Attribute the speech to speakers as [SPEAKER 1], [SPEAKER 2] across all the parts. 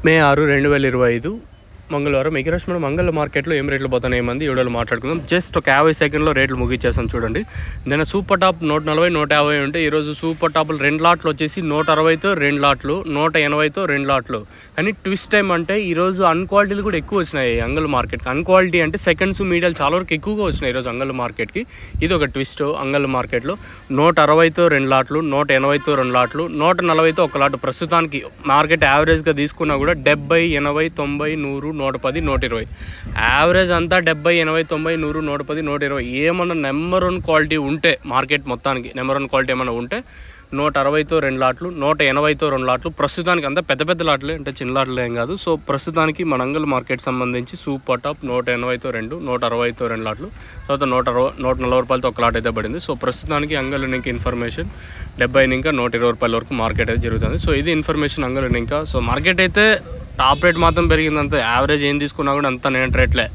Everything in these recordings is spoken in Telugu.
[SPEAKER 1] మే 6, 2025 మంగళవారం. ఈరోజు మనం మంగళ మార్కెట్లో ఏం రేట్లు పోతున్నాయి మంది వీడియోలో మాట్లాడుకుందాం. జస్ట్ ఒక 50 సెకండ్లో రేట్లు ముగించేసాను చూడండి. నేను సూపర్ టాప్ 140, 150 ఉంటే ఈరోజు సూపర్ టాపులు 2 లాట్లు వచ్చేసి 160తో 2 లాట్లు, 180తో 2 లాట్లు. కానీ ట్విస్ట్ టైం అంటే ఈరోజు అన్క్వాలిటీలు కూడా ఎక్కువ వచ్చినాయి అంగల్ మార్కెట్కి. అన్క్వాలిటీ అంటే సెకండ్స్, మీడియాలు చాలా వరకు ఎక్కువగా వచ్చినాయి ఈరోజు అంగల్ మార్కెట్కి. ఇది ఒక ట్విస్ట్. అంగల్ మార్కెట్లో 160తో 2 లాట్లు, 180తో 2 లాట్లు, 140తో 1 లాటు. ప్రస్తుతానికి మార్కెట్ యావరేజ్గా తీసుకున్నా కూడా 70, 80, 90, 100, 110, 120. యావరేజ్ అంతా 70, 80, 90, 100, 110, 120. ఏమన్నా నెంబర్ 1 క్వాలిటీ ఉంటే మార్కెట్ మొత్తానికి నెంబర్ 1 క్వాలిటీ ఏమైనా ఉంటే 160తో 2 లాట్లు, 180తో 2 లాట్లు. ప్రస్తుతానికి అంతా పెద్ద పెద్ద లాట్లే, అంటే చిన్న లాట్లు ఏం కాదు. సో ప్రస్తుతానికి మన అంగల్ మార్కెట్ సంబంధించి సూపర్ టాప్ 180తో 2, 160తో 2 లాట్లు, తర్వాత 140 రూపాయలతో 1 లాట్ అయితే పడింది. సో ప్రస్తుతానికి అంగల్ ఇంకా ఇన్ఫర్మేషన్ 70 ఇంకా 120 రూపాయల వరకు మార్కెట్ అయితే జరుగుతుంది. సో ఇది ఇన్ఫర్మేషన్ అంగల్ ఇంకా. సో మార్కెట్ అయితే టాప్ రేట్ మాత్రం పెరిగిందంతా. యావరేజ్ ఏం తీసుకున్నా కూడా అంతా నేట్ రేట్లే.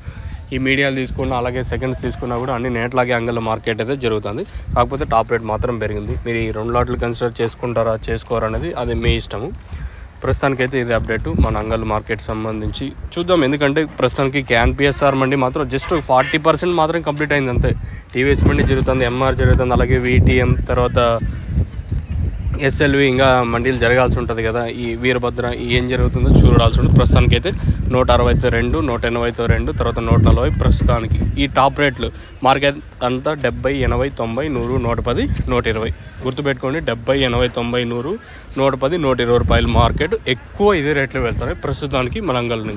[SPEAKER 1] ఈ మీడియాలు తీసుకున్నా అలాగే సెకండ్స్ తీసుకున్నా కూడా అన్ని నేట్లాగే అంగల్ మార్కెట్ అయితే జరుగుతుంది. కాకపోతే టాప్ రేట్ మాత్రం పెరిగింది. మీరు ఈ 2 లాట్లు కన్సిడర్ చేసుకుంటారా చేసుకోరా అనేది అది మీ ఇష్టము. ప్రస్తుతానికైతే ఇది అప్డేట్ మన అంగల్ మార్కెట్ సంబంధించి చూద్దాం. ఎందుకంటే ప్రస్తుతానికి క్యాన్ పిఎస్ఆర్ మండి మాత్రం జస్ట్ 40% మాత్రం కంప్లీట్ అయింది అంతే. టీవీఎస్ మండి జరుగుతుంది, ఎంఆర్ జరుగుతుంది, అలాగే విటిఎం, తర్వాత ఎస్ఎల్వి ఇంకా మండీలు జరగాల్సి ఉంటుంది కదా. ఈ వీరభద్ర ఏం జరుగుతుందో చూడాల్సి ఉంటుంది. ప్రస్తుతానికైతే 160తో 2, 180తో 2, తర్వాత 140. ప్రస్తుతానికి ఈ టాప్ రేట్లు మార్కెట్ అంతా 70, 80, 90, 100, 110, 120. గుర్తుపెట్టుకోండి, 70, 80, 90, 100, 110, 120 రూపాయలు మార్కెట్ ఎక్కువ ఇదే రేట్లు వెళ్తున్నాయి ప్రస్తుతానికి మన అంగల్ నుంచి.